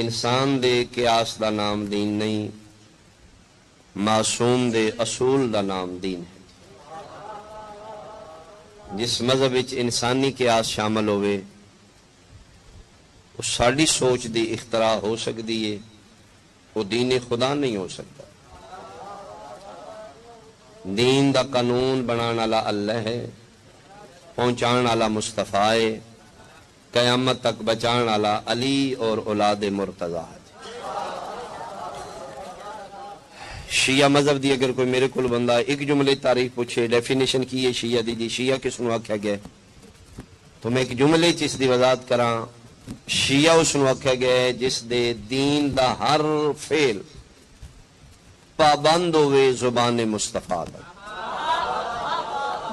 انسان دے قیاس دا نام دین نہیں، معصوم دے اصول دا نام دین ہے۔ جس مذہب وچ انسانی قیاس شامل ہوئے وہ ساڑی سوچ دی اختراع ہو سکتی ہے، وہ دین خدا نہیں ہو سکتا۔ دین دا قانون بنانا والا اللہ ہے، پہنچان والا مصطفیٰ ہے، قیامت تک بچان والا علی اور اولاد مرتضیٰ ہے۔ شیعہ مذہب دی اگر کوئی میرے کول بندہ ایک جملے تعریف پوچھے ڈیفینیشن کی ہے شیعہ دی شیعہ کس نو آکھیا گیا تو میں ایک جملے چ دی وضاحت کراں۔ شیعہ اس نو آکھیا گیا جس دے دین دا ہر فعل پابند ہوئے زبان مصطفیٰ دا۔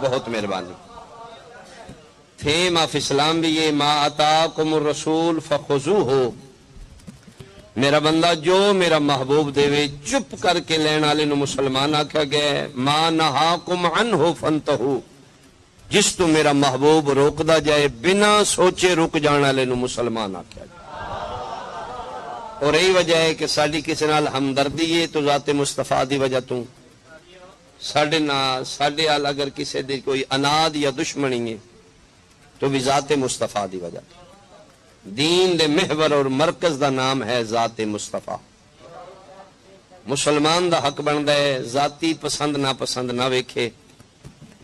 بہت مہربانی۔ تھیم آف اسلام بھی یہ ما اتاکم الرسول فخذوہ، میرا بندہ جو میرا محبوب دے چپ کر کے لین والے نو مسلمان آکھا گیا ہے۔ ما نہاکم عنہ فانتہو، جس تو میرا محبوب روکدا جائے بنا سوچے رک جان والے نو مسلمان آکھا گیا۔ اور یہی وجہ ہے کہ ساڈی کسی نال ہمدردی ہے تو ذات مصطفیٰ دی وجہ تو، ساڈے ال اگر کسی دی کوئی اناد یا دشمنی ہے تو بھی ذات مصطفیٰ دی وجہ تو۔ دین دے محور اور مرکز دا نام ہے ذات مصطفیٰ۔ مسلمان دا حق بندا ہے ذاتی پسند ناپسند نہ ویکھے،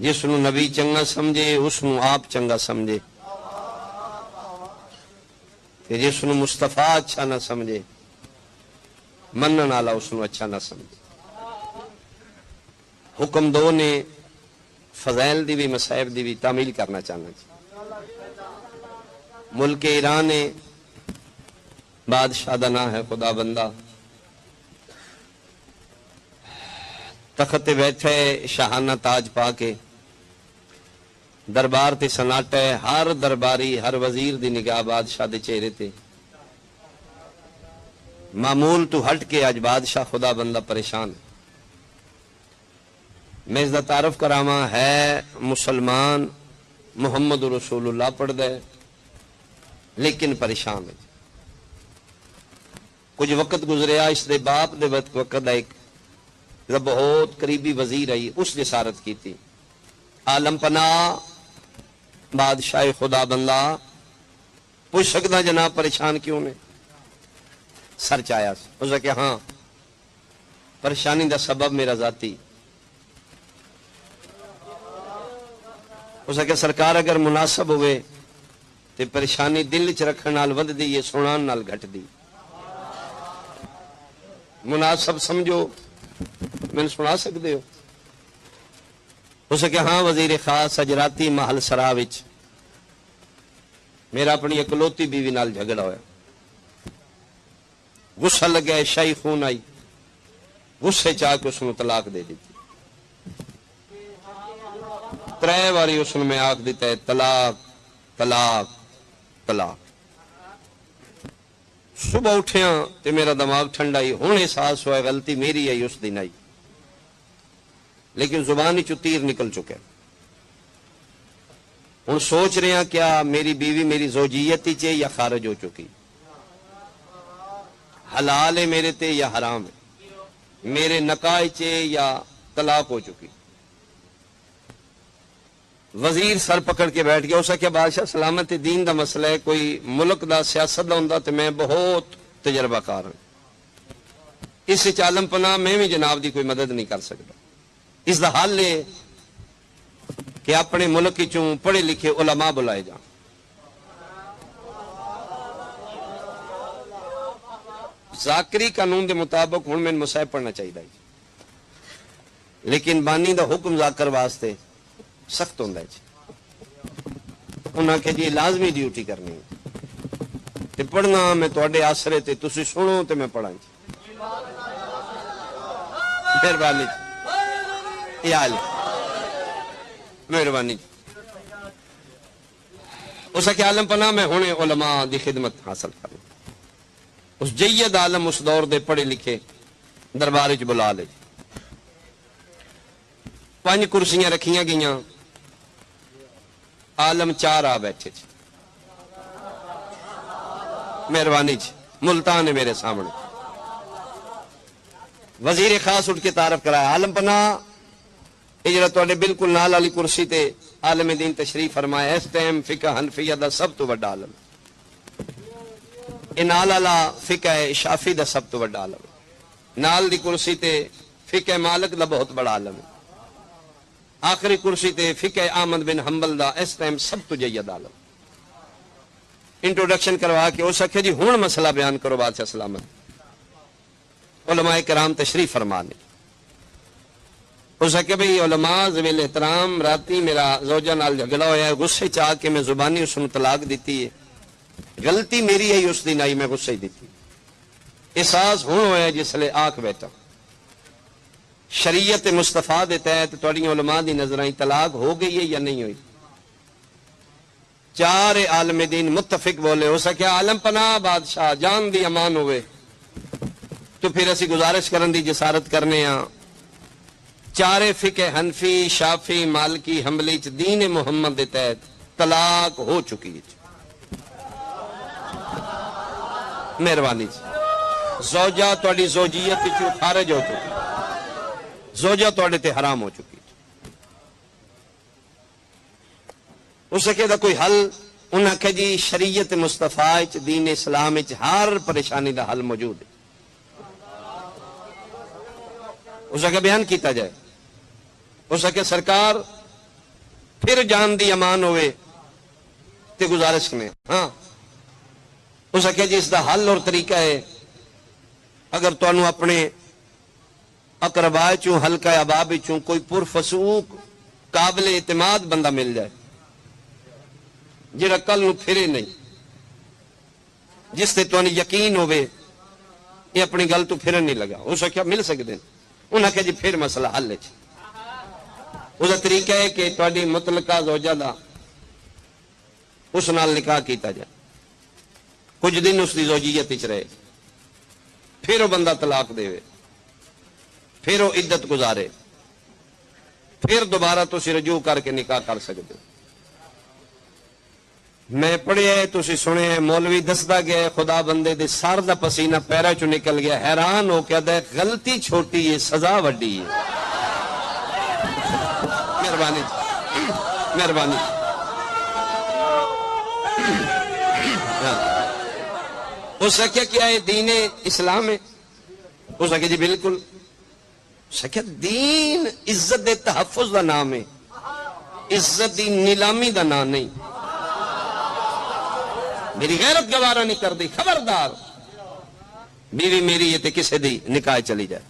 جس نو نبی چنگا سمجھے اس نو آپ چنگا سمجھے، کہ جس نو مصطفیٰ اچھا نہ سمجھے منن والا اس نو اچھا نہ سمجھے۔ حکم دو نے فضائل دی بھی مصائب دی بھی تعمیل کرنا چاہنا چاہیے۔ ملک ایران بادشاہ دا نام ہے خدا بندہ، تخت بیٹھے شاہانہ تاج پا کے، دربار تے سناٹا ہے، ہر درباری ہر وزیر دی نگاہ بادشاہ دے چہرے تے، معمول تو ہٹ کے آج بادشاہ خدا بندہ پریشان ہے۔ میں اس دا تعارف کراواں ہے مسلمان، محمد رسول اللہ پڑھ دے لیکن پریشان ہے۔ کچھ وقت گزریا اس دے باپ دے وقت ایک بہت قریبی وزیر آئی، اس جسارت کی تھی، عالم پناہ بادشاہ خدا بندہ پوچھ سکتا جناب پریشان کیوں نے؟ سر چایا اس کہ ہاں پریشانی دا سبب میرا ذاتی۔ اس کہ سرکار اگر مناسب ہوئے تے پریشانی دل چ رکھن نال ود دی ہے، سنان نال گھٹ دی۔ مناسب سمجھو میں سنا سکتے ہو؟ اس کہ ہاں وزیر خاص اجراتی محل سرا وچ میرا اپنی اکلوتی بیوی نال جھگڑا ہویا، غصہ لگا، شاہی خون آئی، غصے چاہ کے اس نے طلاق دے دیتی۔ 3 باری اس نے میں آکھ دیتا ہے طلاق طلاق طلاق۔ صبح اٹھیاں تے میرا دماغ ٹھنڈا ہی، ہوں احساس ہوا غلطی میری آئی اس دن آئی، لیکن زبانی چو تیر نکل چکے۔ ہوں سوچ رہے ہیں کیا میری بیوی میری زوجیت ہی یا خارج ہو چکی، حلال ہے میرے تے یا حرام ہے، میرے نکاح یا طلاق ہو چکی۔ وزیر سر پکڑ کے بیٹھ گیا۔ اسا کیا بادشاہ سلامت دین دا مسئلہ ہے، کوئی ملک دا سیاست دا ہوندا تے میں بہت تجربہ کار ہوں، اس عالم پناہ میں بھی جناب دی کوئی مدد نہیں کر سکتا۔ اس دا حل ہے کہ اپنے ملک چوں پڑھے لکھے علماء بلائے جان۔ ذاکری قانون دے مطابق ہوں میں مصائب پڑھنا چاہیے، لیکن بانی دا حکم ذاکر واسطے سخت ہوتا ہے جی، انہاں کہ جی لازمی ڈیوٹی کرنی تے پڑھنا میں تواڈے آسرے تے تسی سنو تے میں پڑھاں جی، مہربانی جی، یہ حال مہربانی جی۔ اس کے عالم پناہ میں ہونے علماء دی خدمت حاصل کرنا، اس جید عالم اس دور دے پڑھے لکھے دربار وچ بلا لے۔ 5 کرسیاں رکھیاں گئیاں، عالم 4 آ بیٹھے جی، مہربانی جی، ملتان ہے میرے سامنے. وزیر خاص اٹھ کے تعارف کرایا. عالم پناہ یہ جڑا تواڈے بالکل نال والی کرسی تے عالم دین تشریف فرمایا اس ٹائم فقہ حنفیہ دا سب تو بڑا عالم. اے نال والا فقہ شافعی دا سب تو بڑا عالم. نال دی کرسی تے فقہ مالک دا بہت بڑا عالم ہے. آخری کرسی تے فقہ احمد بن حنبل دا اس ٹائم سب تو جید عالم. انٹروڈکشن کروا کے اس آخیا جی ہن مسئلہ بیان کرو بادشاہ سلامت. علماء کرام تشریف فرما نے. اس آخیا بھئی علماء ذویل احترام راتی میرا زوجہ نال جھگڑا ہویا ہے, غصے چ آ کے میں زبانی اس نو طلاق دیتی ہے. غلطی میری ہے اس دن آئی میں غصے دیتی. احساس ہن ہویا جس لے آکھ بیٹھا. شریعت مصطفیٰ دے تحت تواڈی علماء دی نظراں طلاق ہو گئی ہے یا نہیں ہوئی؟ چار عالم دین متفق بولے. ہو سکیا عالم پناہ بادشاہ جان دی امان ہوئے تو پھر اسی گزارش کرن دی جسارت کرنے ہاں چارے فقہ حنفی شافی مالکی حنبلی چ دین محمد دے تحت طلاق ہو چکی ہے. مہربانی زوجہ تواڈی زوجیت وچوں خارج ہو چکی, زوجہ تواڈے تے حرام ہو چکی. اس کے دا کوئی حل انہاں کہ جی شریعت مصطفیٰ وچ دین اسلام وچ ہر پریشانی دا حل موجود ہے. اس کا بیان کیتا جائے. اس کے سرکار پھر جان دی امان ہوئے تے گزارش کرنے. ہاں اس کے جی اس دا حل اور طریقہ ہے اگر تانوں اپنے اقرباء چوں حلقہ احباب چوں کوئی پرفسوق قابل اعتماد بندہ مل جائے جڑا کل نو پھرے نہیں, جس تے تانوں یقین ہوئے یہ اپنی گل تو پھرن نہیں لگا. اس آخیا مل سکتے ہیں. انہاں کہ جی پھر مسئلہ حل ہے. اس کا طریقہ ہے کہ تواڈی مطلقہ زوجہ دا اس نال نکاح کیتا جائے, کچھ دن اس دی زوجیت وچ رہے, پھر وہ بندہ طلاق دے, پھر وہ عدت گزارے, پھر دوبارہ تسی رجوع کر کے نکاح کر سکتے. میں پڑھیا ہے تسی سنے ہے مولوی دسدا گیا ہے خدا بندے دے سر دا پسینہ پیرا چوں نکل گیا, حیران ہو کے آدھا غلطی چھوٹی ہے سزا وڈی ہے. مہربانی مہربانی. اس کا کیا ہے دین اسلام ہے. اس کا جی بالکل. سکھیا دین عزت دے تحفظ دا نام ہے, عزت دی نیلامی دا نام نہیں. میری غیرت گوارا نہیں کر دی, خبردار بیوی میری ہے تے کسے دی نکاح چلی جائے.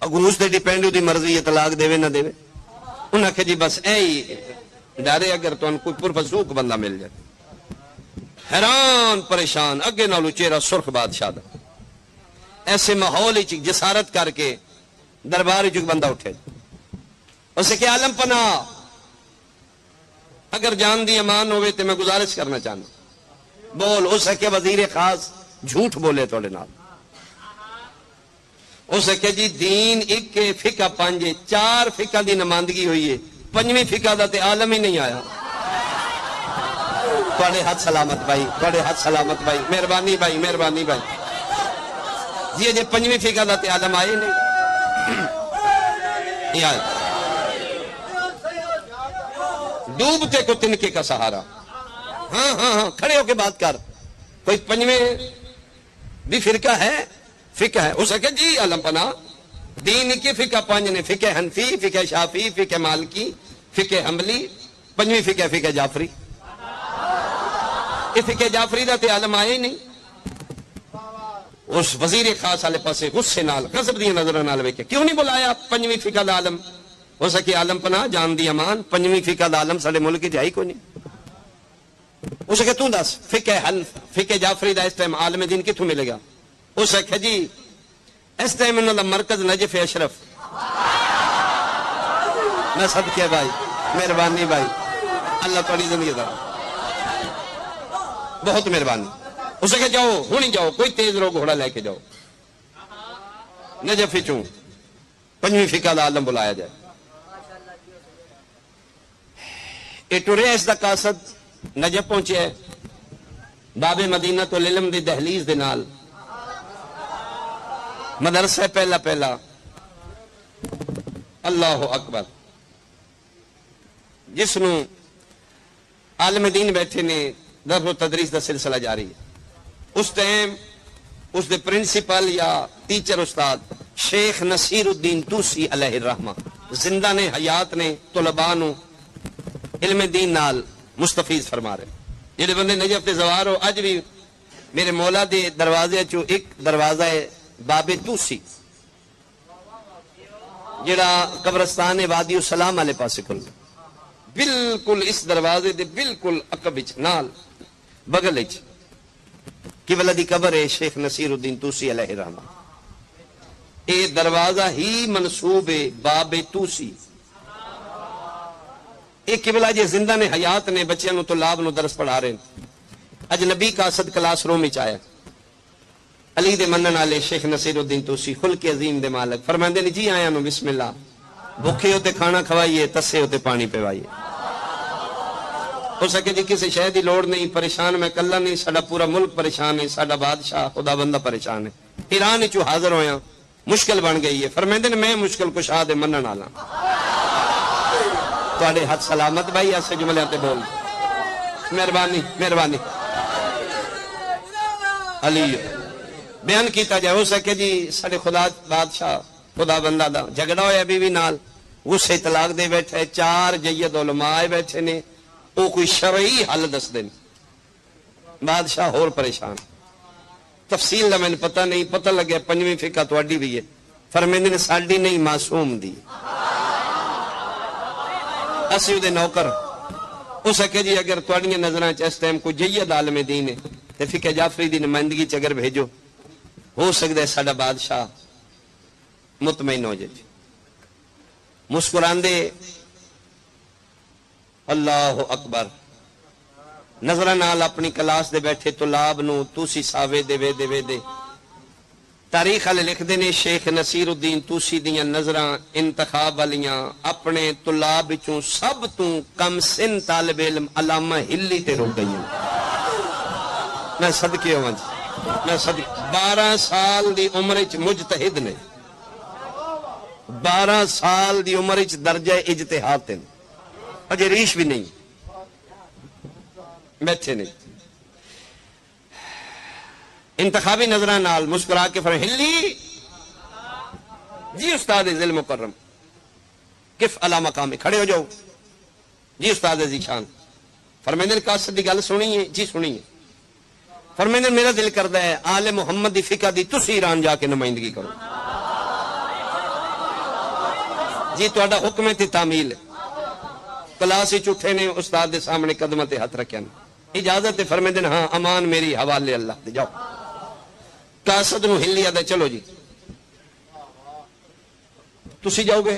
اگر اس تے ڈیپینڈ دی مرضی ہے طلاق دے نہ دے. انہاں کہ جی بس اے ہی ڈرے اگر تو کوئی پرفسوق بندہ مل جائے. حیران پریشان اگے نالو چہرہ سرخ بادشاہ دا. ایسے ماحول وچ جسارت کر کے دربار وچ بندہ اٹھے. اسے کہ عالم پناہ اگر جان دی امان ہوئے تو میں گزارش کرنا چاہنا. بول. اس کے وزیر خاص جھوٹ بولے تھوڑے نال. اس کے جی دین ایک فقہ پانچ, چار فقہ دی نمائندگی ہوئی ہے, پنجویں فقہ دا تے عالم ہی نہیں آیا. تھوڑے ہاتھ سلامت بھائی, تھوڑے ہاتھ سلامت بھائی, مہربانی بھائی, مہربانی بھائی. جی جی پنجویں فقہ دا تے عالم آئے نہیں. ڈوبتے کو تنکے کا سہارا. ہاں ہاں ہاں کھڑے ہو کے بات کر. کوئی پنجویں بھی فرقہ ہے, فقہ ہے. اس کہ جی عالم پناہ دین کی فقہ پانچ نے, فقہ حنفی, فقہ شافی, فقہ مالکی, فقہ حنبلی, پنجویں فقہ فقہ جعفری. یہ فقہ جعفری دا تے عالم آئے ہی نہیں. اس وزیر خاص والے پاسے غصے نال غضب دی نظر نال ویکھے کیوں نہیں بلایا پنجویں فقہ دا عالم. ہو سکے عالم پناہ جان دی امان پنجویں فقہ دا عالم سارے ملک وچ ہے ہی کوئی نہیں. ہو سکے تو دس فقہ حنف فقہ جعفری دا اس ٹائم عالم دین کتھوں ملے گا. ہو سکے جی اس ٹائم انہاں دا مرکز نجف اشرف. میں صدقے بھائی, مہربانی بھائی, اللہ تہاڈی زندگی دا بہت مہربانی. اس کے جاؤ ہونی جاؤ, کوئی تیز رو گھوڑا لے کے جاؤ, نجف چوں پنجویں فقہ دا عالم بلایا جائے. اے ٹرے اس دا قاصد نجف پہنچے ہے, باب مدینہ تو علم دی دہلیز دے نال مدرسہ پہلا اللہ اکبر، جس نو عالم دین بیٹھے نے درس و تدریس دا سلسلہ جاری ہے، اس ٹائم اس دے پرنسپل یا ٹیچر استاد شیخ نصیر الدین توسی علیہ الرحمہ زندہ نے، حیات نے، طلباء نو علم دین نال مستفیض فرما رہے. جڑے بندے نجف تے زوار ہو، اج بھی میرے مولا دے دروازے چو ایک دروازہ ہے باب توسی، جڑا قبرستان وادی السلام والے پاسے کھل، بالکل اس دروازے دے بالکل عقب وچ نال بغل وچ قبلہ دی قبر ہے شیخ نصیر الدین توسی علیہ الرحمہ. اے دروازہ ہی منسوب ہے باب توسی. ایک قبلہ جے زندہ نے، حیات نے، بچیاں نو طلاب نو درس پڑھا رہے ہیں. اجنبی کا صد کلاس روم وچ آیا، علی دے منن والے شیخ نصیر الدین توسی خلق عظیم دے مالک فرماندے نے جی آیا نو بسم اللہ، بھوکے ہوتے کھانا کھوائیے، تسے ہوتے پانی پیوائیے. ہو سکے جی کسی شے دی لوڑ نہیں، پریشان میں کلا نہیں، ساڈا پورا ملک پریشان ہے، ساڈا بادشاہ خدا بندہ پریشان ہے. ایران وچ حاضر ہویا، مشکل بن گئی ہے. فرماندے نے میں مشکل کشا دے منن والا، تواڈے ہاتھ سلامت بھائی. ایسے جملے تے بول، مہربانی مہربانی. علی بیان کیتا جائے. ہو سکے جی ساڈے خدا بادشاہ خدا بندہ دا جھگڑا ہویا بیوی نال، غصے طلاق دے بیٹھے، 4 جید علماء آئے بیٹھے نے، وہ کوئی شرعی حل دس دیں. بادشاہ اور پریشان، تفصیل دا میں پتہ نہیں، پتہ لگیا 5ویں فقہ تواڈی بھی ہے. فرمیندے نے ساڈی نہیں، معصوم دی، اسی دے نوکر. ہو سکے جی اگر تواڈیاں نظراں چ اس ٹائم کوئی جید عالم دین ہے تے فقہ جعفری دی نمائندگی چ اگر بھیجو، ہو سکتا ہے ساڈا بادشاہ مطمئن ہو جائے. مسکراندے اللہ اکبر نظرہ نال اپنی کلاس دے بیٹھے طلاب نو توسی ساوے دے وے دے وے دے. تاریخ والے لکھدے نے شیخ نصیر الدین توسی دیاں نظراں انتخاب والیاں اپنے طلاب وچوں سب تو کم سن طالب علم علامہ ہلی تے رک گئیں. میں صدقے ہواں جی، میں صدقے. 12 سال دی عمر وچ مجتہد نے، 12 سال دی عمر وچ درجہ اجتہاد تے اجے ریش بھی نہیں بیٹھے نے. انتخابی نظرہ نال مسکرا کے فرمایا ہلی جی استاد ذل مکرم کف علی مقام، کھڑے ہو جاؤ جی استاد ذیشان. فرماندے نے قاصد دی گل سنی ہے جی سنی ہے. فرماندے میرا دل کردا ہے آل محمد دی فقہ دی تسی ایران جا کے نمائندگی کرو. جی تہاڈا حکم ہے تے تعمیل ہے. کلاس وچ اٹھے نے، استاد دے سامنے قدماں تے ہاتھ رکھیا، اجازت ہے. فرماندے نے ہاں امان میری حوالے اللہ تے، جاؤ. قاصد نو ہلیا دے چلو جی تسی جاؤ گے؟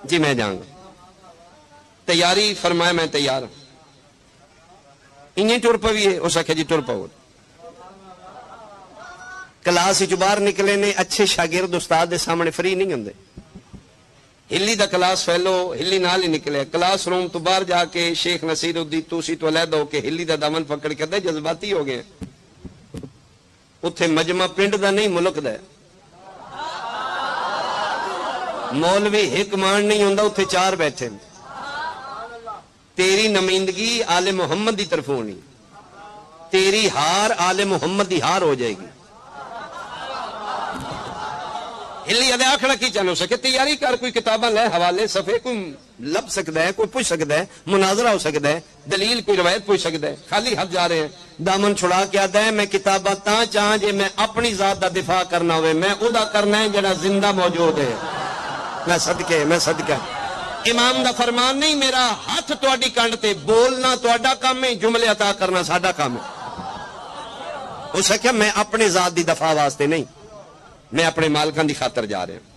جی میں جاؤں گا. تیاری؟ فرمایا میں تیار ہوں. انہیں ٹر پوی ہے، اس آخیا جی ٹر پاؤ. کلاس باہر نکلے نے، اچھے شاگرد استاد دے سامنے فری نہیں ہوندے. ہلی دا کلاس فیلو ہلی نال ہی نکلے. کلاس روم تو باہر جا کے شیخ نصیر الدین توسی تو علیحدہ ہو کے ہلی دا دامن پکڑ کے دے جذباتی ہو گئے. اتھے مجمع پنڈ دا نہیں ملک دا ہے. مولوی ایک مان نہیں ہوندا، اتھے 4 بیٹھے. تیری نمائندگی آل محمد دی طرف ہونی، تیری ہار آل محمد دی ہار ہو جائے گی. ہلی ادے آخنا کی چاہ سکے تیاری کر، کوئی کتاباں لے، حوالے صفحے کوئی لب سکتا ہے، کوئی پوچھ سکتا ہے، مناظرہ ہو سکتا ہے، دلیل کوئی روایت پوچھ سکتا ہے. خالی ہاتھ جا رہے ہیں، دامن چھڑا کے آتا ہے میں کتاباں تاں چاہاں جے میں اپنی ذات دا دفاع کرنا ہوئے، میں او دا کرنا ہے جڑا زندہ موجود ہے. میں صدقہ امام دا فرمان نہیں، میرا ہاتھ تواڈی کنڈ تے، بولنا تواڈا کام ہے، جملے عطا کرنا ساڈا کام ہے. ہو سکیا میں اپنی ذات دی دفاع واسطے نہیں، میں اپنے مالکان دی خاطر جا رہا ہوں.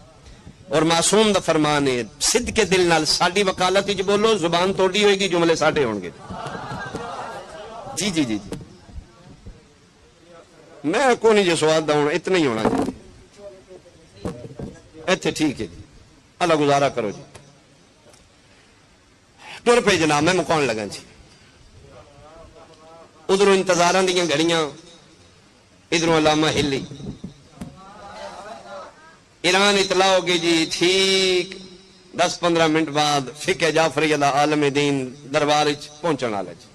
اور معصوم دا فرمان ہے صدق کے دل نال ساڈی وکالت وچ بولو، زبان توڑی ہوئے گی، جملے ساڈے ہون گے. جی جی جی جی میں کو نہیں جو سوال دا ہونا اتنا ہی ہونا جی. ایتھے ٹھیک ہے جی، اللہ گزارا کرو جی. ٹر پہ جناب، میں مکان لگا جی. ادھروں انتظاراں دیاں گھڑیاں، ادھروں علامہ ہلی۔ ایران اطلاع ہو گئی جی ٹھیک 10-15 منٹ بعد فقہ جعفریہ دا عالم دین دربار پہنچن والا جی۔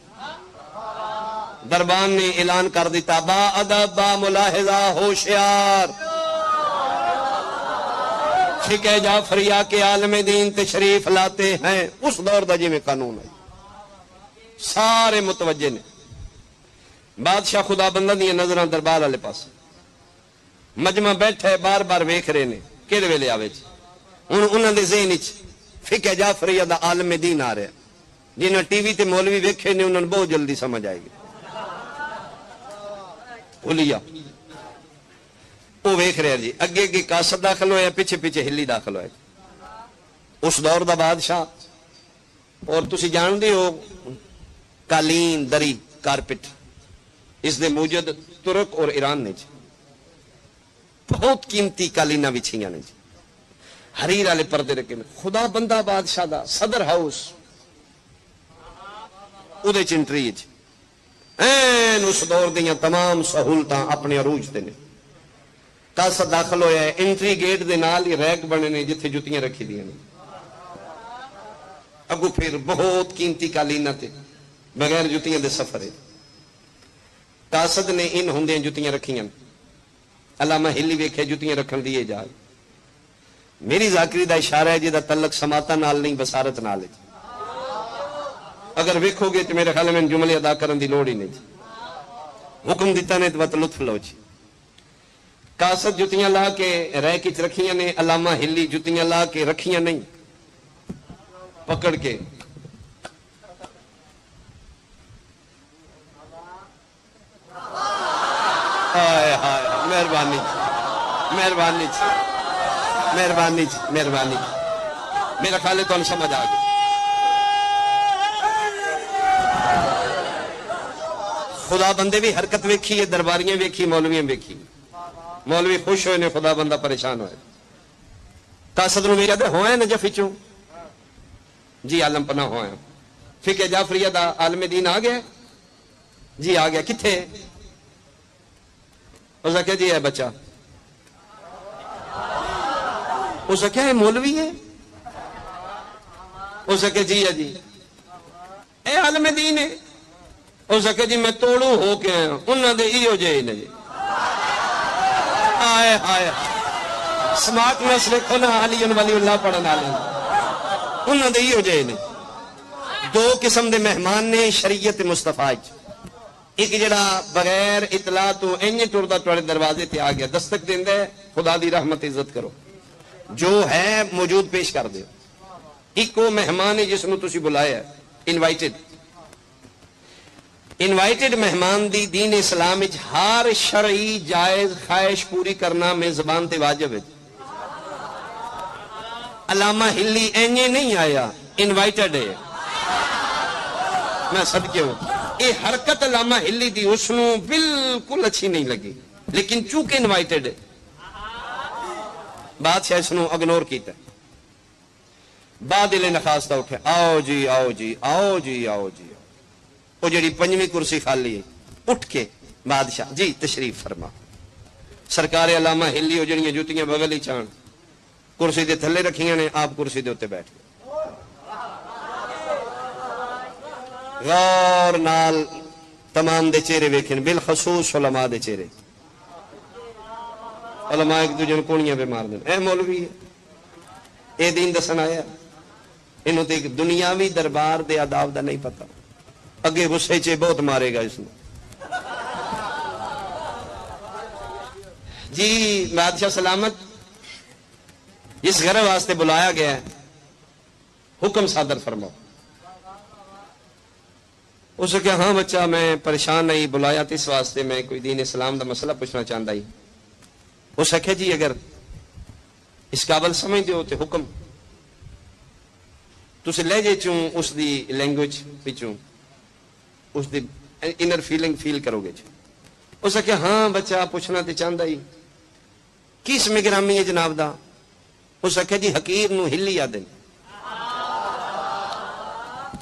دربان نے اعلان کر دیتا با ادب با ملاحظہ ہوشیار، فقہ جعفریہ کے عالم دین تشریف لاتے ہیں۔ اس دور دا جی میں قانون ہے، سارے متوجہ نے۔ بادشاہ خدا بندہ دیا نظراں دربار والے پاس، مجمع بیٹھے بار بار ویکھ رہے نے کہڑے ویلے آوے جی۔ ہن انہاں دے ذہن وچ فقہ جعفریہ دا عالم دین آ رہا، جنہاں ٹی وی تے مولوی ویکھے نے انہاں نوں بہت جلدی سمجھ آئے گی۔ بھولیا وہ ویکھ رہے جی، اگے اگے قاصد داخل ہویا، پیچھے پیچھے ہلی داخل ہویا۔ اس دور دا بادشاہ، اور تسی جاندے ہو قالین دری کارپٹ اس دے موجد ترک اور ایران نے جی بہت قیمتی قالیناں وچھیاں نے جی، حریر والے پردے رکھے نے۔ خدا بندہ بادشاہ دا صدر ہاؤس اودے چ انٹری جی، این اس دور دیاں تمام سہولتاں اپنے عروج تے نے۔ قاصد داخل ہویا ہے، انٹری گیٹ دے نال ہی ریک بنے نے جتھے جتیاں رکھی دیاں نے، اگو پھر بہت قیمتی قالیناں تے بغیر جتیاں دے سفر ہے۔ قاصد نے ان ہوندیاں جتیاں رکھیاں، علامہ ہلی ویکھے جتیاں رکھن دیے جا۔ میری ذاکری دا اشارہ ہے جہاں تعلق سماعتاں نال نہیں بصارت نال ہے۔ اگر ویکھو گے تو میرے خیال میں جملے ادا کرن دی لوڑ ہی نہیں جی، حکم دیتا نے تو لطف لو جی۔ قاصد جتیاں لا کے ریک وچ رکھیاں نے، علامہ ہلی جتیاں لا کے رکھیاں نہیں، پکڑ کے ہائے ہائے مہربانی مہربانی مہربانی مہربانی، میرا خیال ہے تو سمجھ آ گئی۔ خدا بندے بھی حرکت ویکھی ہے، درباریاں ویکھی، مولویاں ویکھی۔ مولوی خوش ہوئے نے، خدا بندہ پریشان ہوئے۔ قاصد نو میرے ہوئے نجف وچوں جی، عالم پناہ ہوئے۔ فقہ جعفریہ دا عالم دین آ گیا جی، آ گیا۔ کتھے؟ اس نے کہا جی ہے بچہ، اس نے کہا ہے مولوی ہے، اس نے کہا جی ہے جی اے عالم دین ہے، اس نے کہا جی میں توڑو ہو کے آیا، انہوں نے ایو جے نے جی۔ آئے آئے سماعت میں سلکھو نا علی ولی اللہ پڑھن والے، انہوں نے ایو جے نے۔ دو قسم دے مہمان نے شریعت مصطفیٰ وچ، ایک جڑا بغیر اطلاع تو اینج ٹردا تواڈے دروازے تے آ گیا، دستک دیندا ہے خدا دی رحمت عزت کرو، جو ہے موجود پیش کر دیو۔ ایک وہ مہمان ہے جس نو تسی بلایا ہے، انوائٹڈ۔ انوائٹڈ مہمان دی دین اسلام وچ ہر شرعی جائز خواہش پوری کرنا میں زبان تے واجب ہے۔ علامہ ہلی اینج نہیں آیا، انوائٹڈ ہے۔ میں صدقے ہوں، یہ حرکت علامہ ہلی دی اس نو بالکل اچھی نہیں لگی، لیکن چونکہ انوائٹڈ ہے بادشاہ اس نو اگنور کیتا۔ بعد نخواستہ اٹھے، آؤ جی آؤ جی آؤ جی آؤ جی، وہ جڑی پنجویں کرسی خالی ہے، اٹھ کے بادشاہ جی تشریف فرما۔ سرکار علامہ ہلی وہ جڑیاں جوتیاں بغل ہی چان کرسی دے تھلے رکھیاں نے، آپ کرسی دے اوتے بیٹھ گئے۔ غور نال تمام دے چہرے ویکھن، بالخصوص علماء دے چہرے۔ علماء ایک دوجے نوں کونیاں پہ مار دین، اے مولوی ہے، اے دین دسن آیا، انہوں تے ایک دنیاوی دربار دے آداب دا نہیں پتہ، اگے غصے چے بہت مارے گا اس نے جی۔ بادشاہ سلامت، اس گھر واسطے بلایا گیا ہے، حکم صادر فرماؤ۔ اس نے کہا ہاں بچہ میں پریشان نہیں، بلایا تھا اس واسطے میں کوئی دین اسلام دا مسئلہ پوچھنا چاہتا ہی۔ اس نے کہا جی اگر اس قابل سمجھ دیو تے حکم، تسی لہجے چوں اس دی لینگویج پچوں اس دی انر فیلنگ فیل کرو گے جی۔ اس نے کہا ہاں بچہ پوچھنا تے چاہتا ہی، کس میں گرامی ہے جناب دا؟ اس نے کہا جی حقیر نو ہلی آ دیں،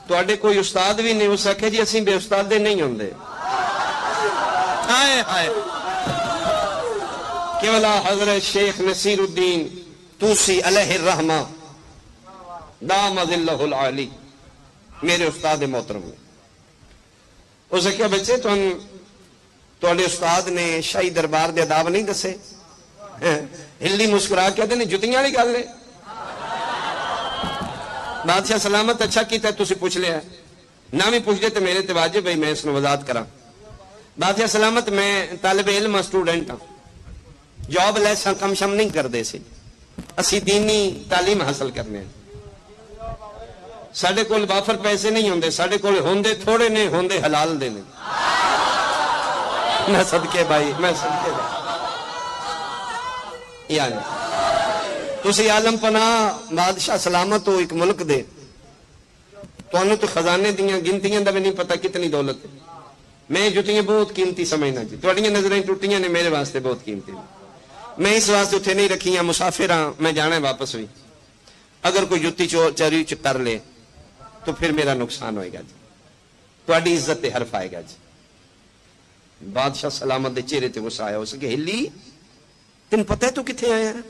تو کوئی استاد بھی نہیں۔ اس آخیا جی اسی بے استاد نہیں ہوندے، ہائے ہائے کیولا حضرت شیخ نصیر الدین توسی علیہ الرحمہ دام ظلہ العالی میرے استاد محترم نے اسے کیا بچے تھوڑے استاد نے شاہی دربار دے آداب نہیں دسے ہلی مسکرا کے کہتے ہیں جتیاں والی گل ہے بادشاہ سلامت اچھا کیتا ہے تسی پوچھ لیا نہ بھی پوچھ دے تو میرے تے واجب بھائی میں اس نے وضاحت کرا بادشاہ سلامت میں طالب علم اسٹوڈنٹ ہاں جاب لیسا کم شم نہیں کر دے سی اسی دینی تعلیم حاصل کرنے ہیں ساڑھے کول وافر پیسے نہیں ہوندے ساڑھے کول ہوندے تھوڑے نے ہوندے حلال دے نے میں صدقے بھائی یعنی تسی عالم پناہ بادشاہ سلامت ہو ایک ملک دے تو انہوں تو خزانے دیاں گنتیاں دا بھی نہیں پتا کتنی دولت ہے میں جتیاں بہت قیمتی سمجھنا جی توڑیاں نظریں ٹوٹیاں نے میرے واسطے بہت قیمتی میں اس واسطے اتنے نہیں رکھیاں مسافر ہاں میں جانا ہے واپس ہوئی اگر کوئی جتی چوری کر لے تو پھر میرا نقصان ہوئے گا جی تواڈی عزت تے حرف آئے گا جی بادشاہ سلامت دے چہرے تے غصہ آیا اس کہ ہلی تن پتہ ہے تو کتنے آیا ہے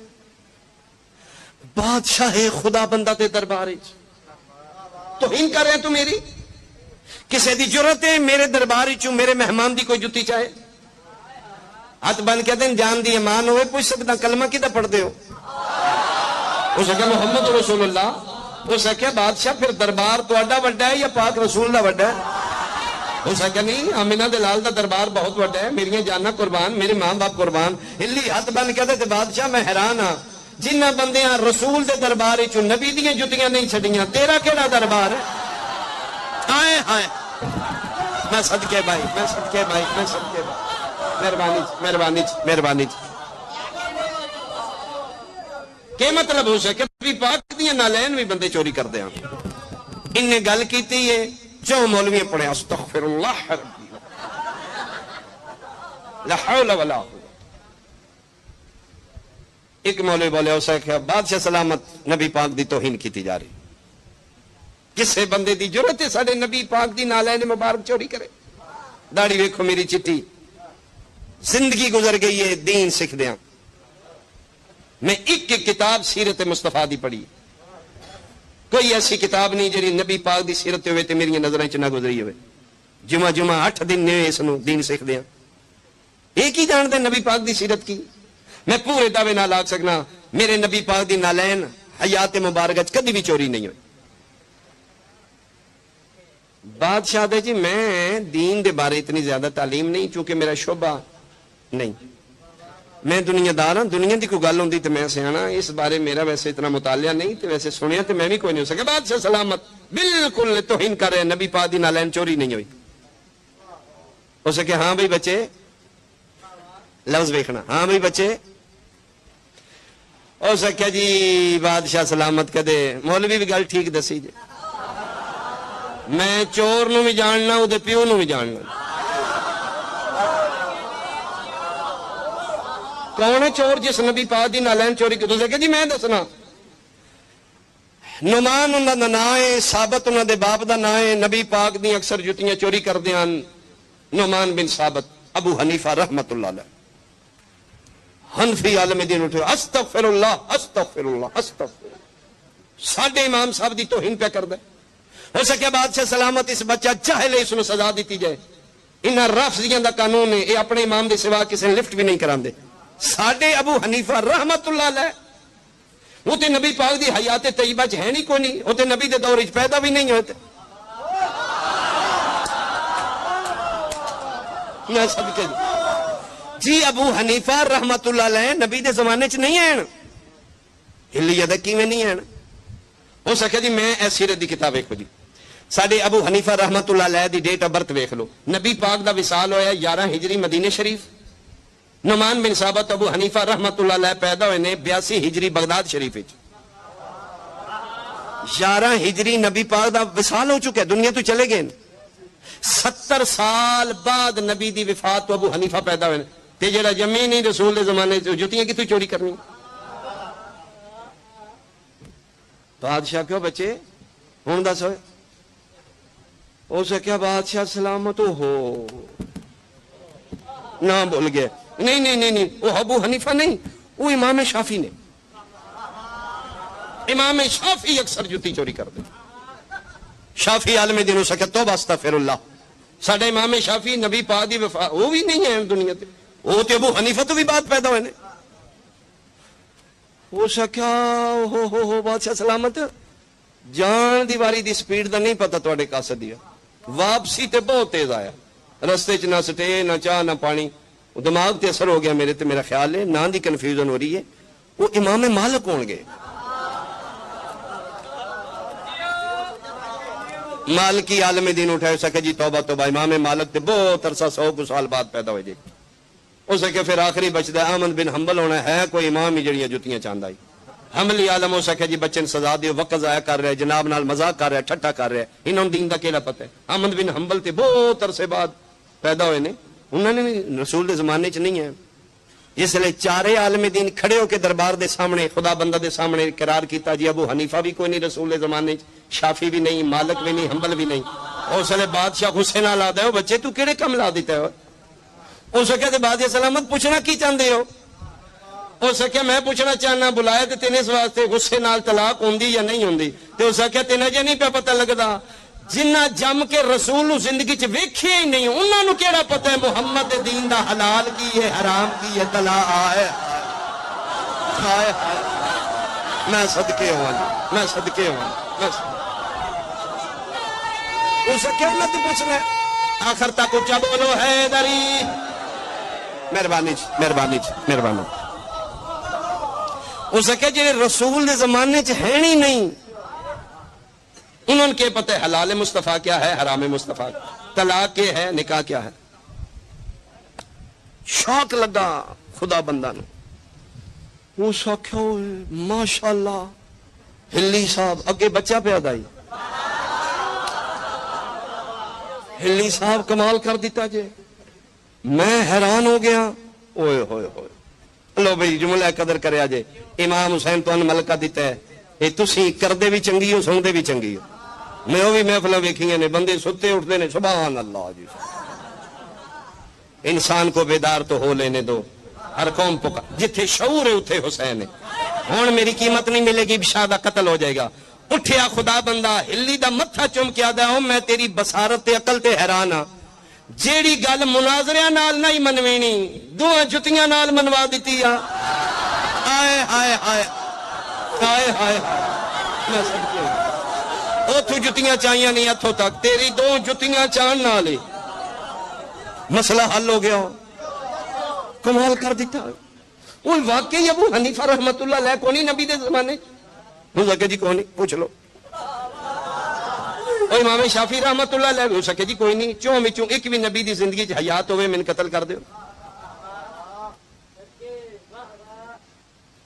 بادشاہ خدا بندہ تے دربار تو ہن کر رہے ہیں تو میری کسے دی جرت ہے میرے دربار چوں میرے مہمان دی کوئی جتی چاہے ہاتھ بن کہتے ہیں جان دی ایمان ہوئے پوچھ سکتا کلمہ کی دا پڑھ دے ہو اسے کہا محمد رسول اللہ اسے کہا بادشاہ پھر دربار تو اڈا وڈا ہے یا پاک رسول دا وڈا ہے اسے کہا نہیں آمینہ دلال دا دربار بہت وڈا ہے میری جانا قربان میرے ماں باپ قربان ہلی ہاتھ بن کہتے تھے بادشاہ میں حیران ہاں جنہ بندیاں رسول دے دربار چوں نبی دیاں جتیاں نہیں چھڑیاں تیرا کیڑا دربار ہے ہائے ہائے میں صدقے بھائی مہربانی کہ مطلب ہو سکے بھی پاک دیاں نالین بھی بندے چوری کر دیا انہیں گل کیتی ہے جو مولوی پڑھے استغفر اللہ ربی لا حول ولا قوة ایک مولوی بولے اسے کہ بادشاہ سلامت نبی پاک دی توہین کیتی جا رہی کسے بندے دی جرت ہے ساڑھے نبی پاک دی نالین مبارک چوری کرے داڑھی ویکھو میری چٹی زندگی گزر گئی ہے دین سکھ دیاں میں ایک کتاب سیرت مصطفیٰ دی پڑھی کوئی ایسی کتاب نہیں جری نبی پاک دی سیرت ہوئے تے میری نظریں چ نہ گزری ہوئے جمعہ 8 دن نے اس نو دین سکھ دیاں ایک ہی جان دے نبی پاک دی سیرت کی میں پورے دعوے نہ لاگ سکنا میرے نبی پاک دی نالین حیات مبارکہ کدی بھی چوری نہیں ہوئی بادشاہ دے جی میں دین دے بارے اتنی زیادہ تعلیم نہیں چونکہ میرا شعبہ نہیں میں دنیا دار ہوں دنیا دی کوئی گل ہوندی تے میں سیانا اس بارے میرا ویسے اتنا مطالعہ نہیں تے ویسے سنیا تے میں بھی کوئی نہیں ہو سکا بادشاہ سلامت بالکل توہین کر رہے نبی پاک دی نالین چوری نہیں ہوئی اسے کہ ہاں بھائی بچے لفظ دیکھنا ہاں بھائی بچے اسے کہ جی بادشاہ سلامت کدے مولوی بھی گل ٹھیک دسی جی میں چور نو بھی جاننا وہ پیو نو بھی جاننا کون ہے چور جس نبی پاک دی نالین چوری کی تو کہ جی میں دسنا نعمان انہاں دا نام ہے ثابت انہاں دے باپ دا نام ہے نبی پاک دی اکثر جتیاں چوری کر دیاں نعمان بن ثابت ابو حنیفہ رحمت اللہ علیہ حنفی عالم دین اٹھے استغفر اللہ ساڈے امام صاحب دی توہین پہ کر دے ہو سکے بادشاہ سلامت اس بچہ چاہے اس نو سزا دیتی جائے انہاں رافضیاں دا قانون ہے یہ اپنے امام دے سوا کسی نے لفٹ بھی نہیں کراندے ساڈے ابو حنیفہ رحمت اللہ علیہ وہ تے نبی پاک دی حیات طیبہ چ ہے نہیں کوئی نہیں وہ تے نبی دے دور وچ پیدا بھی نہیں ہوتے میں صدقے جی ابو حنیفہ رحمت اللہ علیہ نبی دے زمانے چ نہیں ہیں ہلی ادا کیویں نہیں ہیں ہو سکے جی میں اس سیرت دی کتاب ویکھو جی ساڈے ابو حنیفہ رحمت اللہ علیہ دی ڈیٹ آف برتھ ویکھ لو نبی پاک دا وصال ہویا 11 ہجری مدینے شریف نعمان بن ثابت ابو حنیفہ رحمت اللہ علیہ پیدا ہوئے نے 82 ہجری بغداد شریف وچ 11 ہجری نبی پاک دا وصال ہو چکا ہے دنیا تو چلے گئے 70 سال بعد نبی دی وفات تو ابو حنیفہ پیدا ہوئے تے جڑا جمی نہیں رسول دے زمانے جتیاں کتوں چوری کرنی بادشاہ کیوں بچے ہوں دس ہوئے اسے کیا بادشاہ سلامت ہو نہ بھول گئے. نہیں وہ ابو حنیفہ نہیں, وہ امام شافی نے. امام شافی اکثر جتی چوری کر دے. شافی عالم دین ہو سکے توبہ استغفر اللہ. ساڈا امام شافی نبی پاک دی وفا وہ بھی نہیں ہے دنیا تے, وہ تے ابو حنیفہ تو بھی بات پیدا ہوئے نے. ہو سکیا ہو بادشاہ سلامت, جان دی واری دی سپیڈ دا نہیں پتا تواڈے قاصد دی, واپسی تے بہت تیز آیا, رستے چ نہ سٹے نہ چاہ نہ پانی. دماغ تے اثر ہو گیا میرے تے, میرا خیال ہے نہ دی کنفیوژن ہو رہی ہے. وہ امام مالک ہون گے, مالکی عالم دین اٹھائے سکے جی توبہ توبہ. امام مالک تے بہت عرصہ 100 سال بعد پیدا ہوئے جی. ہو سکے پھر آخری بچتا ہے احمد بن حنبل ہونا ہے, کوئی امام ہی جڑیاں جتیاں چاہتا ہی. حملی عالم ہو سکے جی بچے سزا دیو, وقت ضائع کر رہے, جناب نال مذاق کر رہے, ٹھٹا کر رہے. انہوں نے دین دا کیڑا پتہ ہے. احمد بن حنبل تے بہت عرصے بعد پیدا ہوئے نے, انہوں نے بھی رسول دے زمانے چ نہیں ہے. اس لیے چارے عالم دین کھڑے ہو کے دربار دے سامنے خدا بندہ دے سامنے اقرار کیتا جی ابو حنیفہ بھی کوئی نہیں رسول دے زمانے چ, شافی بھی نہیں, مالک بھی نہیں, حنبل بھی نہیں. اس لیے بادشاہ غصے نال آدا ہے, بچے تو کیڑے کم لا دیتا ہے. ہو سکے تو بادشاہ سلامت پوچھنا کی چاہتے ہو. ہو سکے میں پوچھنا چاہنا بلایا تو تین اس واسطے غصے نال طلاق ہوندی یا نہیں ہوندی. تو ہو سکے تین جے نہیں پہ پتہ لگتا, جنہ جم کے رسول زندگی چ ویکھیا ہی نہیں انہاں نو کیڑا پتہ ہے محمد دین دا حلال کی ہے حرام کی ہے. طلاق آئے ہائے ہائے, میں صدقے ہوں, میں صدقے ہوں. اس کیا مت پوچھنا آخر تک اچھا بولو حیدری. مہربانی مہربانی مہربانی. اس کہ جی رسول دے زمانے چ ہے ہی نہیں, انہوں نے پتہ ہے حلال مصطفیٰ کیا ہے, حرام مصطفیٰ, طلاق کیا ہے, نکاح کیا ہے. شوق لگا خدا بندہ نو. وہ سوکھا ماشاءاللہ ہلی صاحب اگے بچہ پیدا ہی, ہلی صاحب کمال کر دیتا جے. میں حیران ہو گیا. اوئے ہوئے ہوئے, لو بھئی جملہ قدر کریا جے. امام حسین تو ان ملکہ دیتا ہے, یہ تسی کردے بھی چنگی ہو سوندے بھی چنگی ہو. میں وہ بھی محفلیں ویکھیاں نے, بندے ستے اٹھتے نے, سبحان اللہ جی. انسان کو بیدار تو ہو لینے دو, ہر قوم پکا, جتھے شعور ہے اتھے حسین ہے. ہون میری قیمت نہیں ملے گی, شادہ قتل ہو جائے گا. اٹھیا خدا بندہ ہلی دا متھا چم کے آدھا ہوں میں تیری بصارت تے عقل تے حیران ہاں. جیڑی گل مناظریاں نال نہیں منوینی دوہاں جتیاں نال منوا دیتی آ. ہائے ہائے ہائے ہائے ہائے, میں صدقے اتھو جتیاں چاہیاں نہیں اتھو تک, تیری دو جتیاں چاہن نال مسئلہ حل ہو گیا. کمال کر دیتا. وہ واقعی ابو حنیفہ رحمت اللہ علیہ کونی نبی دے زمانے ہو سکے جی کونی, پوچھ لو. اور امام شافی رحمت اللہ علیہ ہو سکے جی کوئی نہیں, چوں میں ایک بھی نبی دی زندگی چ حیات ہوئے من قتل کر دیو.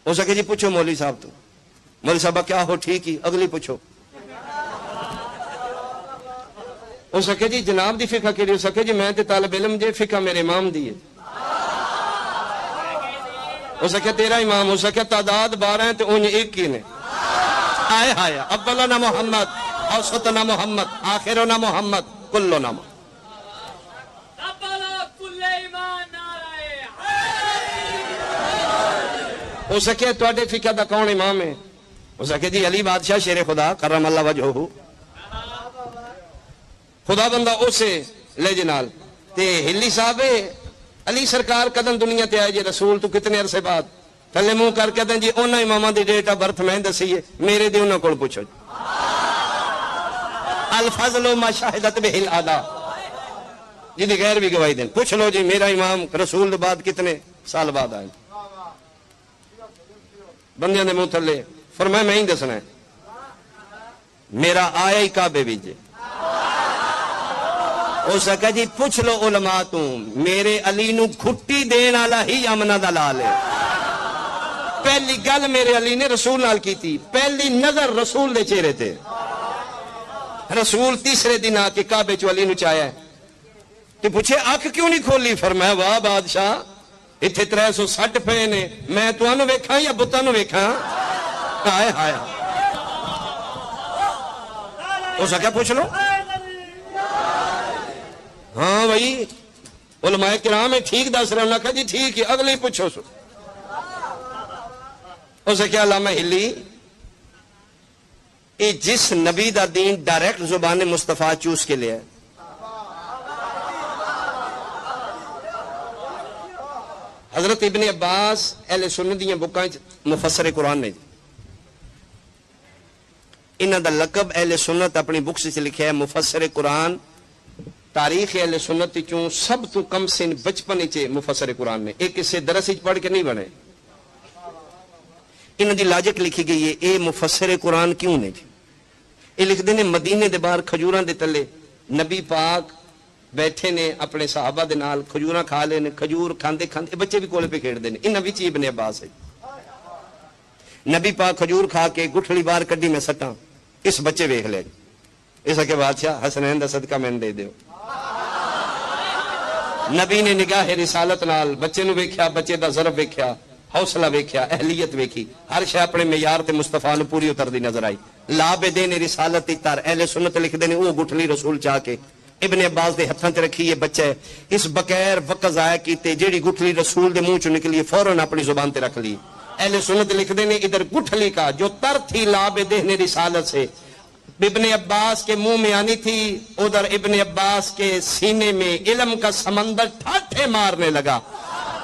ہو سکے جی پوچھو مولوی صاحب, تو مولوی صاحبہ کیا ہو ٹھیک ہی, اگلی پوچھو. ہو سکے جی جناب دی فقہ کیڑی, ہو سکے جی میں تے طالب علم جے فقہ میرے امام دی ہے. ہو سکے تیرا امام, ہو سکے تعداد 12 ہیں تو انہیں ایک کی نے. آئے ہائے, اولنا محمد, اوسطنا محمد, آخرنا محمد, کلنا محمد. ہو سکے تواڈے فقہ دا کون امام ہے. ہو سکے جی علی بادشاہ شیر خدا کرم اللہ وجہہ, خدا بندہ اسے لے جنال تے ہلی صاحب علی سرکار قدم دنیا تے آئے جی رسول تو کتنے عرصے بعد, تھلے منہ کر کے دیں جی انہاں اماماں دی ڈیٹ آف برتھ میں دسی ہے, میرے دی انہاں کول پوچھو. الفضل ما شاہدت بہ الادا, جی دی غیر بھی گواہی دیں, پوچھ لو جی میرا امام رسول دے بعد کتنے سال بعد آئے. بندیاں دے منہ تھلے فرمایا میں ہی دسنا ہے, میرا آیا ہی کعبے وچ. ہو سکا جی پوچھ لو علماء تو, میرے علی نو گھٹی دین والا ہی امنا دا لال ہے. پہلی گل میرے علی نے رسول نال کی تھی, پہلی نظر رسول دے چہرے تے. رسول تیسرے دن آ کے کعبے چ علی نو چایا تے پوچھے اکھ کیوں نہیں کھولی. فرمایا واہ بادشاہ اتنے 360 پے نے, میں تانوں ویکھاں یا بتاں نوں ویکھاں. ہائے ہائے, ہو سکیا پوچھ لو. ہاں بھائی علماء کرام ہے ٹھیک دس رہے انہوں نے کہا جی ٹھیک ہے اگلے ہی پوچھو سو اسے کیا علامہ ہلی یہ جس نبی دا دین ڈائریکٹ زبان مصطفیٰ چوس کے لیا ہے حضرت ابن عباس اہل سنت دیاں بکاں مفسر قرآن نے انہاں دا لقب اہل سنت اپنی بکس سے لکھا ہے مفسر قرآن تاریخ اہل سنت چوں سب تو کم سن بچپن چ مفسر قرآن نے ایک کسی درس پڑھ کے نہیں بنے انہاں دی لاجک لکھی گئی ہے اے مفسر قرآن کیوں نے جی یہ لکھ دے مدینے دے باہر کھجوراں دے تلے نبی پاک بیٹھے نے اپنے صحابہ دے نال کھجوراں کھا لے نے کھجور کھاندے کھاندے بچے بھی کولے پہ کھیڑ دے نے انہاں وچ ابن عباس ہے نبی پاک کھجور کھا کے گٹھڑی باہر کڈی میں سٹاں اس بچے ویکھ لے اس کے بادشاہ حسنین دا صدقہ میں دے دیو نبی نے نگاہ رسالت نال بچے نو ویکھیا بچے دا ضرب ویکھیا حوصلہ ویکھیا اہلیت ویکھی ہر شے اپنے معیار تے مصطفیٰ نو پوری اتردی نظر آئی لابدین رسالت تر اہل سنت لکھ دے نے او گٹھلی رسول چاہ کے ابن عباس دے ہتھاں تے رکھی یہ بچہ ہے اس بغیر وقت ضائع کیتے جیڑی گٹھلی رسول دے منہ چوں نکلی فوراً اپنی زبان تے رکھ لی اہل سنت لکھ دے نے ادھر گٹھلی کا جو تر تھی لابدین رسالت سے ابن عباس کے منہ میں آنی تھی ادھر ابن عباس کے سینے میں علم کا سمندر ٹھاٹھے مارنے لگا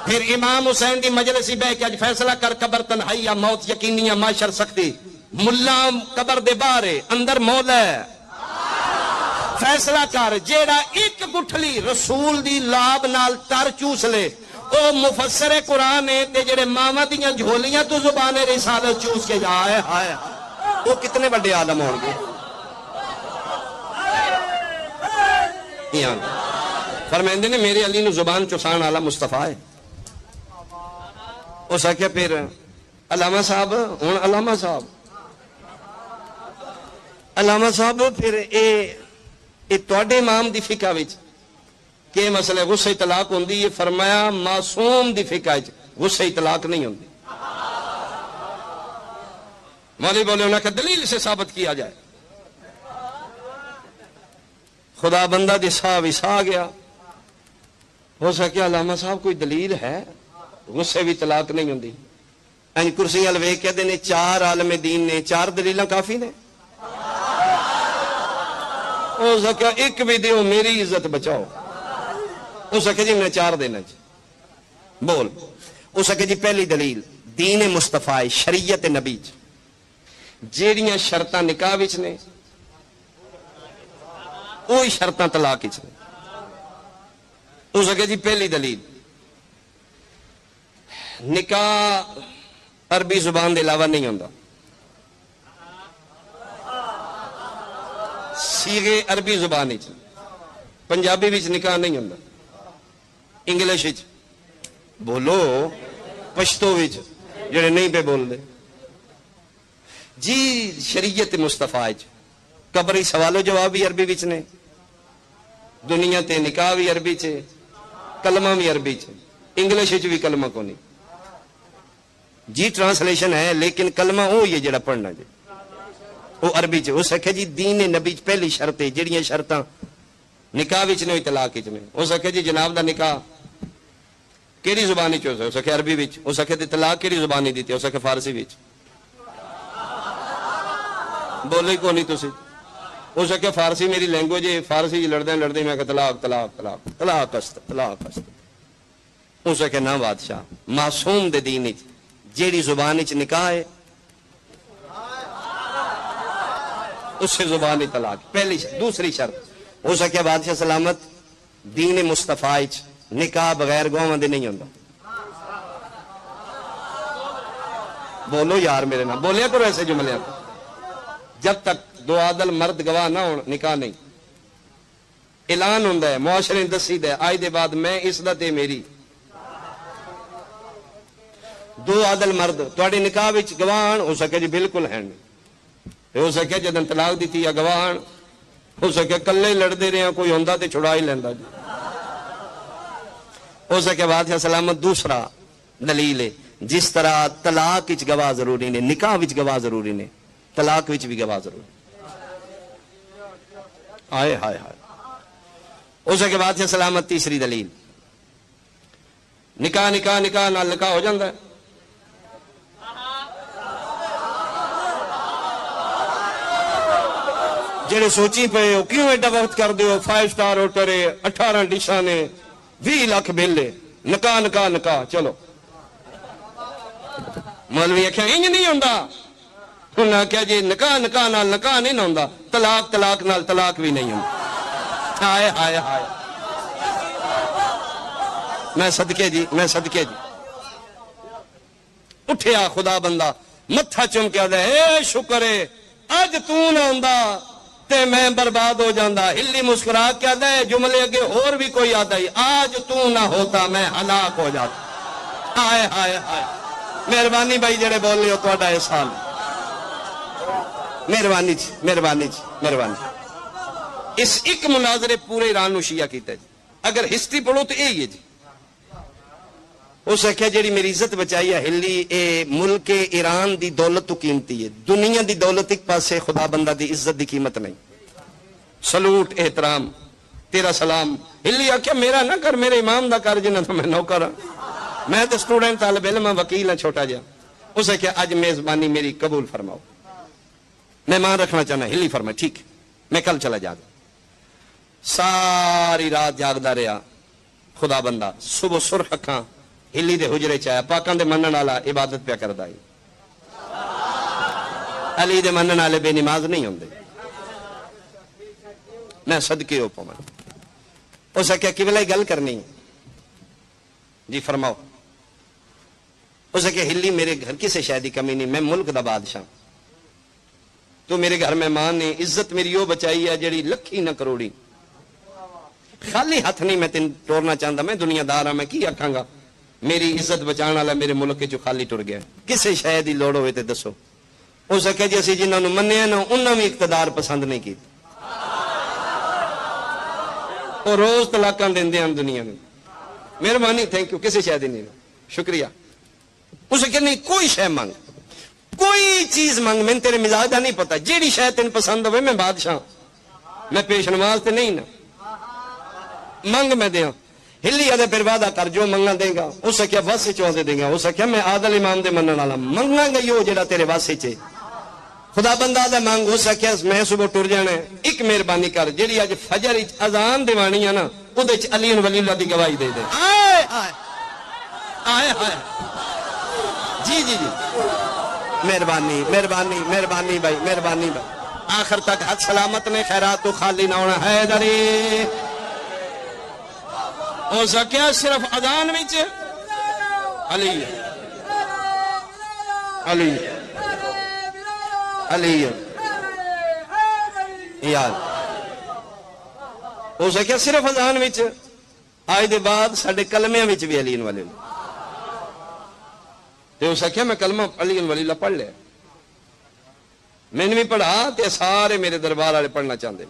پھر امام حسین دی مجلسی بہ کے اج فیصلہ کر قبر تنہائی یا موت یقینی یا معاشر سختی ملا قبر دے بارے اندر مولا ہے فیصلہ کر جیڑا ایک گٹھلی رسول دی لاب نال تر چوس لے او مفسر قرآن ہے تے جڑے ماما دیاں جھولیاں تو زبان رسالت چوس کے جائے ہائے وہ کتنے بڑے عالم ہوں گے فرمائندے نے میرے علی نو زبان چوسان والا مصطفیٰ ہے اس آکھیا پھر علامہ صاحب ہن علامہ صاحب پھر اے تواڈے امام دی فقہ وچ کہ مسئلہ غصہ طلاق ہوندی یہ فرمایا معصوم دی فقہ وچ غصہ طلاق نہیں ہوندی مولوی بولے انہاں کا دلیل سے ثابت کیا جائے خدا بندہ دے سا وسا گیا ہو سکیا علامہ صاحب کوئی دلیل ہے غصے بھی طلاق نہیں ہوندی این کرسی ال ویکھ کے نے چار عالم دین نے چار دلیلاں کافی نے ہو سکیا ایک بھی دیو میری عزت بچاؤ ہو سکے جی میں چار دینا جی بول ہو سکے جی پہلی دلیل دین مصطفیٰ شریعت نبی جیڑیاں شرطاں نکاح وچ نے وہی شرطاں طلاق وچ نے ہو سکے جی پہلی دلیل نکاح عربی زبان دے علاوہ نہیں ہوندا سیغے عربی زبان وچ پنجابی وچ نکاح نہیں ہوندا انگلش وچ بولو پشتو وچ جڑے نہیں پہ بول دے جی شریعت مصطفیٰ قبری سوال و جواب بھی عربی وچ نے دنیا تے نکاح بھی عربی چ کلمہ بھی عربی چ انگلش وچ بھی کلمہ کو نہیں جی ٹرانسلیشن ہے لیکن کلمہ وہ یہ جڑا پڑھنا جی وہ عربی چ ہو سکے جی دین نبی پہلی شرط ہے جڑیاں شرطاں نکاح وچ نے طلاق وچ نے ہو سکے جی جناب دا نکاح کیڑی زبان وچ ہو سکے عربی وچ ہو سکے تے طلاق کیڑی زبان دی تے ہو سکے فارسی وچ بولے کو نہیں تسی ہو سکے فارسی میری لینگویج ہے فارسی لڑدے میں کہ طلاق طلاق طلاق طلاق است ہو سکے نہ بادشاہ معصوم دے دین وچ جیڑی زبان وچ نکاح ہے اس سے زبان طلاق پہلی دوسری شرط ہو سکے بادشاہ سلامت دین مصطفیٰ وچ نکاح بغیر گواہاں دے نہیں ہوندا بولو یار میرے نام بولیا کرو ایسے جملے جب تک دو عادل مرد گواہ نہ ہون نکاح نہیں اعلان ہوندا ہے معاشرے دسی دے آج دے بعد میں اس دا تے میری دو عادل مرد تواڈے نکاح وچ گواہ ہو سکے جی بالکل ہیں ہو سکے جدن طلاق دیتی یا گواہ ہو سکے کلے لڑدے رہے کوئی ہوندا تے چھڑا ہی لیندا جی ہو سکے بادشاہ سلامت دوسرا دلیل ہے جس طرح طلاق وچ گواہ ضروری نے نکاح وچ گواہ ضروری نے طلاق وچ بھی گواہ ضروری آئے ہائے ہائے ہو سکے بادشاہ سلامت تیسری دلیل نکاح نکاح نکاح نال نکاح ہو جاتا ہے. جڑے سوچی پے ہو کیوں ایڈا وقت کر دیو 5 سٹار ہوٹل 18 ڈشاں نے 20 لاکھ بل ہے نکاح نکاح نکاح چلو. مولوی آخیا انج نہیں ہوندا. انہاں آخیا جی نکاح نکاح نال نکاح نہیں نہ ہوندا طلاق طلاق نال طلاق بھی نہیں ہوندا. ہائے ہائے ہائے میں صدقے جی میں صدقے جی. اٹھیا خدا بندہ متھا چوم کے آدھا اے شکر ہے اج تو نہ ہوندا تے میں برباد ہو جاندہ. ہلی مسکرا کے آدھا ہے جملے اگے اور بھی کوئی آدھا ہی آج تو نہ ہوتا میں ہلاک ہو جاتا. ہائے ہائے ہائے مہربانی بھائی جڑے بول رہے ہو تہاڈا احسان. مہربانی جی مہربانی جی مہربانی. اس ایک مناظرے پورے ایران نو شیعہ کیتا جی. اگر ہسٹری پڑھو تو یہی ہے جی. اس آخیا جیڑی میری عزت بچائی ہے ہلی اے ملک ایران دی دولت تو قیمتی ہے. دنیا دی دولت ایک پاسے خدا بندہ دی عزت دی قیمت نہیں. سلوٹ احترام تیرا سلام. ہلی آخیا میرا نہ کر میرے امام دا کر جنہ تو میں نوکر ہاں. میں تو سٹوڈنٹ طالب علم ہاں وکیل ہاں چھوٹا جا. اس آخیا اج میزبانی میری قبول فرماؤ مہمان رکھنا چاہنا. ہلی فرمایا ٹھیک میں کل چلا جاگا. ساری رات جاگدا رہا خدا بندہ. صبح سرخ اکھاں ہلی دے حجرے چایا پاکاں دے منن والا عبادت پیا کردا ہے. علی دے منن والے بے نماز نہیں ہوندے. میں صدقے ہو پاواں. اس آخیا قبلہ گل کرنی جی فرماؤ. اس آخیا ہلی میرے گھر کسے شے دی کمی نہیں. میں ملک دا بادشاہ تو میرے گھر مہمان نے. عزت میری وہ بچائی ہے جڑی لکھی نہ کروڑی. خالی ہاتھ نہیں میں تین ٹورنا چاہتا. میں دنیا دار ہاں میں کی آکھاں گا. میری عزت بچان والا میرے ملک چ خالی ٹر گیا. کسے شے دی لوڑ ہوئے تے دسو. اس آخیا جی اسی جنہاں نو منیا نا انہاں بھی اقتدار پسند نہیں کیتا. وہ روز طلاقاں دیندے ہیں دنیا میں. مہربانی تھینک یو کسے شے دی نہیں شکریہ. اس آخیا نہیں کوئی شے منگ کوئی چیز منگ. میں تیرے مزاج دا نہیں پتا جیڑی شے تین پسند ہوئے میں بادشاہ میں پیش نماز تے نہیں نا منگ میں دیاں. ہلی آدھے پھر وعدہ کر جو منگا دے گا. اس آخیا بس چوندے دے گا. اس آخیا میں عادل امام دے منن والا منگا گا یو جڑا تیرے واسے چے. خدا بندہ آدھا مانگ. اس آخیا میں صبح ٹر جانا ہے. ایک مہربانی کر جیڑی اج فجر اذان دیوانی ہے نا اودے چ علی ولی اللہ دی گواہی دے دے. آئے آئے آئے آئے جی جی جی مہربانی مہربانی مہربانی بھائی مہربانی بھائی. آخر تک حد سلامت نے خیرات تو خالی نہ ہونا ہے دری. ہو سکیا صرف اذان وچ علی علی علی یاد ہو سکیا صرف اذان وچ. آج دے بعد ساڈے کلمیاں وچ بھی علی والے تے ہو سکیا میں کلمہ علی ولی اللہ پڑھ لیا. میں نے بھی پڑھا تے سارے میرے دربار والے پڑھنا چاہتے.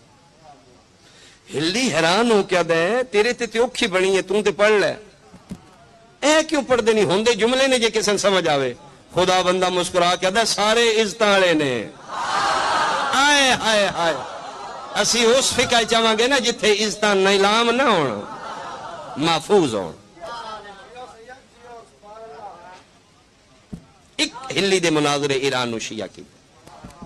ہلی حیران ہو کیا دے تیرے تے اوکھی بنی ہے توں تے پڑھ لے. اے کیوں پڑھ دے نہیں ہوندے جملے نے جے کسے سمجھ آوے. خدا بندہ مسکرا کے دے سارے عزت والے نے. آئے ہائے ہائے اسی اس فقہ چاہاں گے نا جتھے عزت نیلام نہ ہون محفوظ ہون. ایک ہلی دے مناظرے ایران نو شیعہ کی